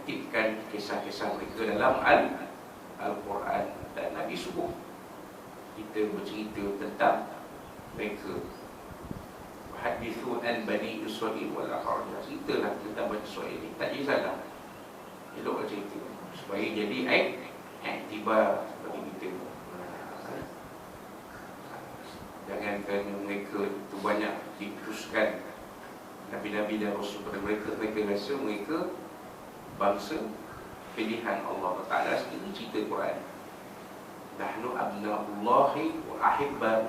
mengutipkan kisah-kisah mereka dalam Al-Quran. Dan Nabi suruh kita bercerita tentang mereka. Hadithu an Bani Israil wala harja. Ceritalah tentang Bani Israil ni, tak jadi salah. Eloklah cerita supaya jadi iktibar bagi kita. Jangankan mereka itu banyak diteruskan Nabi-Nabi dan Rasul pada mereka. Mereka rasa mereka bangsa pilihan Allah Ta'ala sendiri. Cerita Quran, nahnu abna'ullahi wa ahibbah.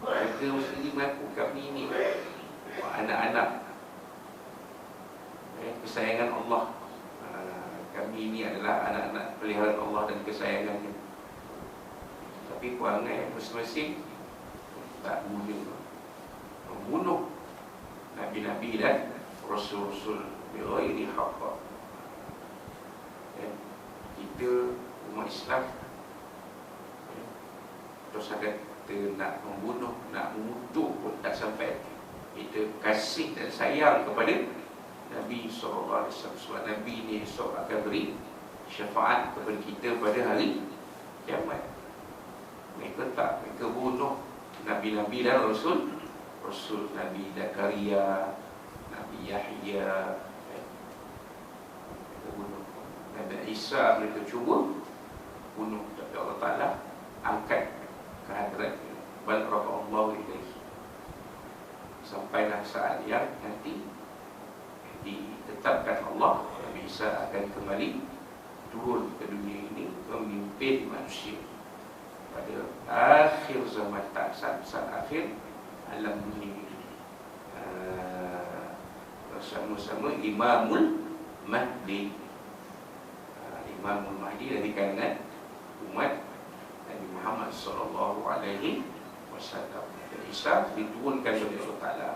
Mereka sendiri mengaku kami ini anak-anak kesayangan Allah. Kami ini adalah anak-anak peliharaan Allah dan kesayangannya. Tapi perangai masing-masing tak guna, membunuh Nabi-Nabi dan Rasul-Rasul bighairi haqq. Kita umat Islam terus ada kita nak membunuh, nak mengutuk pun tak sampai. Kita kasih dan sayang kepada Nabi SAW. Sebab Nabi ni esok akan beri syafaat kepada kita pada hari kiamat. Mereka tak, mereka bunuh Nabi-Nabi dan Rasul. Nabi Zakaria, Nabi Yahya, mereka bunuh. Nabi Isa mereka cuba bunuh, tapi Allah Ta'ala angkat ke hadratnya. Bal rafa'allahu ilaihi. Sampailah saat yang nanti ditetapkan Allah, Nabi Isa akan kembali turun ke dunia ini memimpin manusia pada akhir zaman, saat akhir alam dunia ini, bersama-sama Imamul Mahdi. Imamul Mahdi dari kalangan umat Nabi Muhammad sallallahu alaihi wasallam. Dan Isa diturunkan oleh Allah Ta'ala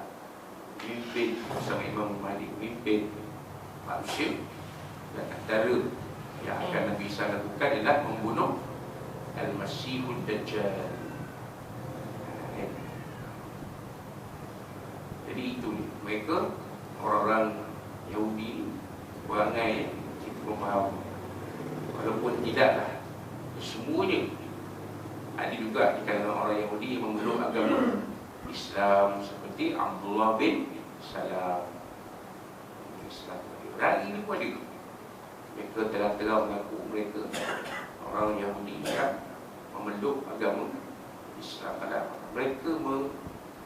memimpin bersama Imam Mahdi, memimpin manusia. Dan antara yang akan Nabi Isa lakukan adalah membunuh Al-Masihud Dajjal. Jadi itu mereka, orang-orang Yahudi, perangai kita faham. Walaupun tidaklah semuanya, ada juga di kalangan orang Yahudi yang memeluk agama Islam seperti Abdullah bin Salam. Islam hari ini pun ada. Mereka terang-terang mengaku mereka orang Yahudi yang memeluk agama Islam. Mereka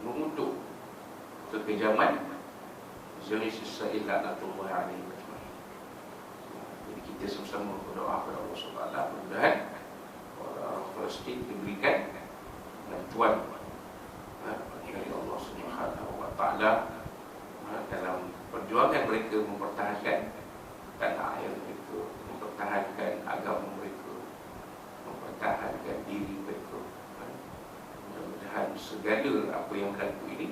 mengutuk kekejaman Zionis Israel laknatullah alaihi. Jadi kita sama-sama berdoa kepada Allah SWT, mudah-mudahan orang Palestin diberikan bantuan dari Allah Subhanahu wa Ta'ala dalam perjuangan mereka mempertahankan tanah air mereka, mempertahankan agama mereka, mempertahankan diri mereka. Mudah-mudahan segala apa yang berlaku ini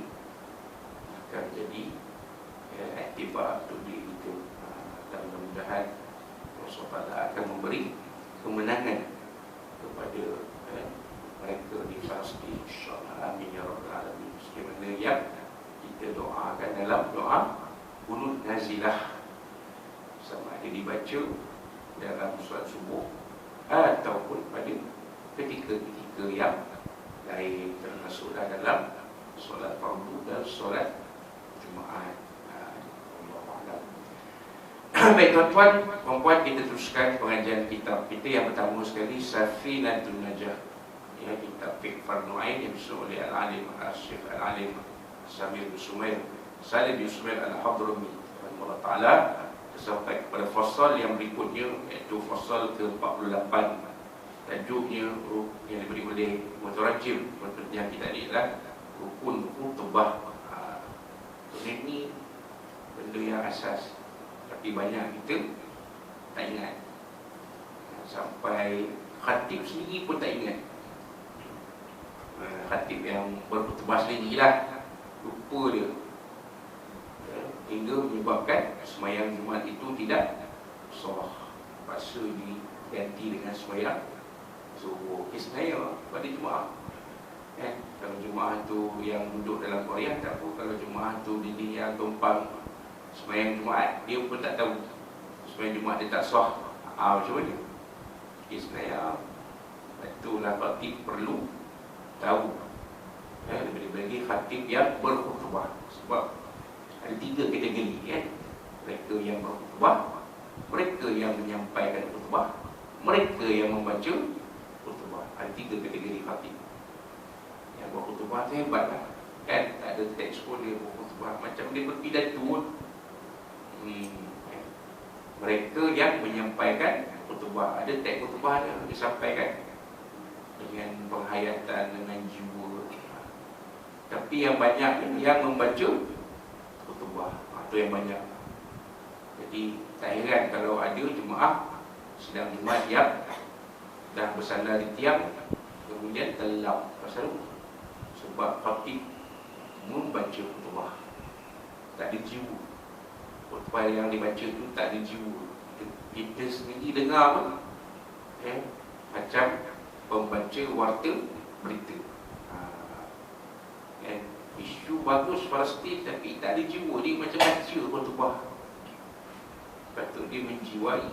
akan jadi iktibar untuk diri kita, dan mudah-mudahan Allah SWT akan memberi kemenangan kepada mereka di Palestin, insyaAllah. Amin ya Rabbal Alamin. Sebagaimana yang kita doakan dalam doa Qunut Nazilah, sama ada dibaca dalam solat subuh ataupun pada ketika-ketika yang lain, termasuklah dalam solat fardu dan solat Jumaat. Baik tuan-tuan, puan-puan, kita teruskan pengajian kitab kita yang pertama sekali, Safinatul Najah, ya, kitab fiqh Fardu Ain yang disusun oleh Al-Alim Syekh Al-Alim Salim bin Sumail Al-Hadrami rahimahullah ta'ala, sampai kepada fasal yang berikutnya, iaitu fasal ke-48. Tajuknya yang diberi oleh Mutarajim yang kita ni adalah Rukun Khutbah. Ini benda yang asas, tapi banyak kita tak ingat. Sampai khatib sendiri pun tak ingat. Khatib yang berkhutbah sendiri lah, lupa dia, hingga menyebabkan semayang Jumaat itu tidak sah, paksa diganti dengan semayang zuhur. Sebenarnya pada Jumaat, kalau Jumaat tu yang duduk dalam Korea tak apa. Kalau Jumaat tu dia yang tumpang semayang Jumaat, dia pun tak tahu Sebenarnya Jumaat dia tak sah. Macam mana? Sebenarnya itulah khatib perlu tahu. Bagi khatib yang berkhutbah. Sebab ada 3 kategori. Mereka yang berkhutbah, mereka yang menyampaikan khutbah, mereka yang membaca khutbah. Ada 3 kategori khatib. Yang berkhutbah tu hebat lah. Kan tak ada teks pun dia berkhutbah, macam dia berpidato. Mereka yang menyampaikan khutbah, ada teks khutbah dia disampaikan dengan penghayatan, dengan jiwa. Tapi yang banyak ni yang membaca khutbah, itu yang banyak. Jadi tak heran kalau ada jemaah sedang Jumaat yang dah bersandar di tiang, kemudian terlelap pasal sebab khatib membaca khutbah, tak ada jiwa. Khutbah yang dibaca tu tak ada jiwa. Kita sendiri dengar pun macam pembaca warta berita. Isu bagus Palestin tapi tak ada jiwa. Dia macam baca khutbah. Patut dia menjiwai,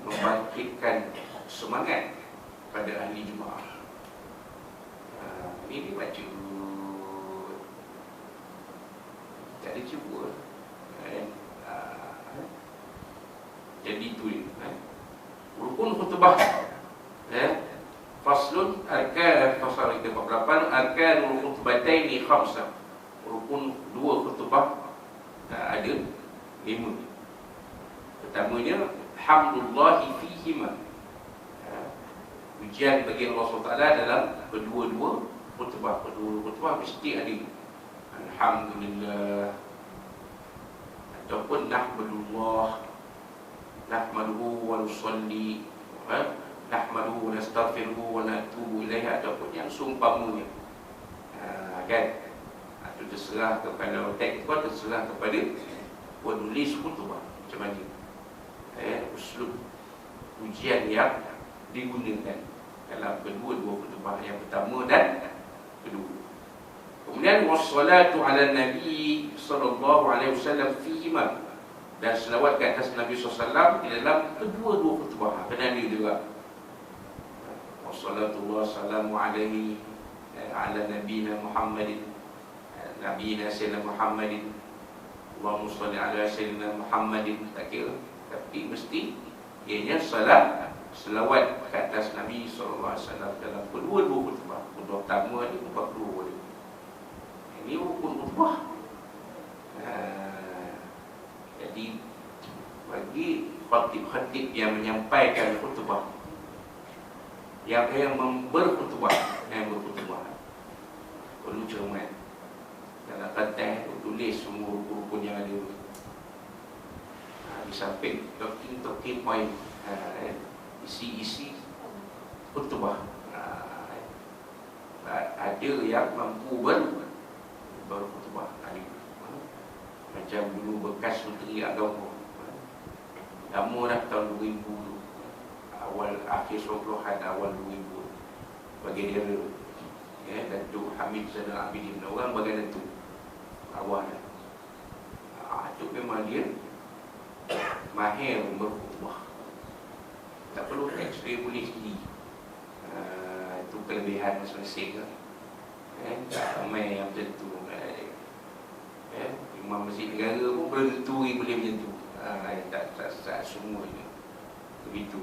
membangkitkan semangat pada ahli jemaah. Ini dia baca tak ada jiwa. Jadi itu dia. Rukun khutbah. Faslun arkan, fasal kita 48, arkanul khutbataini khamsah. Rukun 2 khutbah ada 5. Pertamanya hamdulillahi fihima, pujian bagi Allah SWT dalam kedua-dua khutbah. Kedua-dua khutbah mesti ada alhamdulillah ataupun nahmadullah, nahmaduhu wa nusalli, nahmaduhu wa nastaghfiruhu wa natubu ilaihi, ataupun yang seumpamanya. Kan? Itu terserah kepada teks tu, terserah kepada penulis khutbah macam mana. Uslub ujian yang digunakan dalam kedua-dua khutbah, yang pertama dan kedua. Kemudian wassalatu ala Nabi sallallahu alaihi wasallam fihima, dan selawat ke atas Nabi SAW di dalam kedua-dua khutbah. Kena dia juga. Wassalatu wassalamu alaihi ala nabiyina Muhammadin, nabiyina sayyidina Muhammadin, Allahumma salli ala sayyidina Muhammadin. Tak kira, tapi mesti ianya selawat ke atas Nabi SAW dalam kedua-dua khutbah. Khutbah pertama ni, khutbah kedua ni. Ini rukun khutbah. Jadi bagi khatib-khatib yang menyampaikan khutbah, yang berkhutbah, perlu cermat. Dalam kertas tulis semua rukun-rukun yang ada. Di samping talking point, isi-isi khutbah. Ada yang mampu berkhutbah. Macam dulu bekas Menteri Agama, lama dah tahun 2000 tu, akhir 90-an, awal 2000, bagi dia Datuk Hamid Zainal Abidin, orang bagian Datuk awal. Itu memang dia mahir berkhutbah, tak perlu teks, dia boleh sendiri. Itu kelebihan masing-masing. Tak ramai yang macam tu. Imam Masjid Negara pun belum tentu boleh macam tu. Tak semuanya begitu.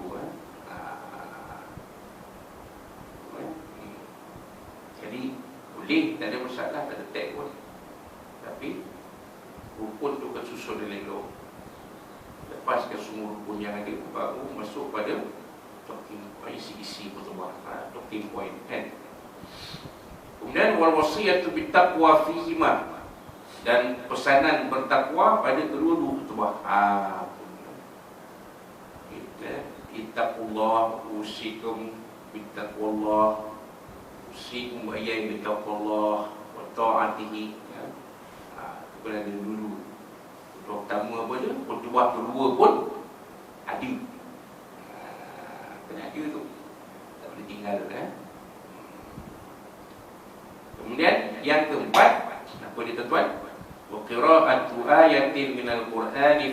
Jadi boleh, tak ada masalah, tak ada tag pun. Tapi rukun tu kan susun dari elok. Lepaskan semua rukun yang ada, baru masuk pada talking point, isi-isi khutbah, talking point kan. Kemudian wal wasiyatu bittaqwa fihima, dan pesanan bertakwa pada kedua-dua khutbah. Ittaqullah, usikum bittaqwallah, usikum ayyan bittaqwallah wa ta'atihi. Itu kena ada dulu. Khutbah pertama apa dia? Khutbah kedua pun ada. Kena ada tu, tak boleh tinggal. Kemudian yang keempat, apa dia tuan-tuan? Wa qira'atu ayatin minal Qur'ani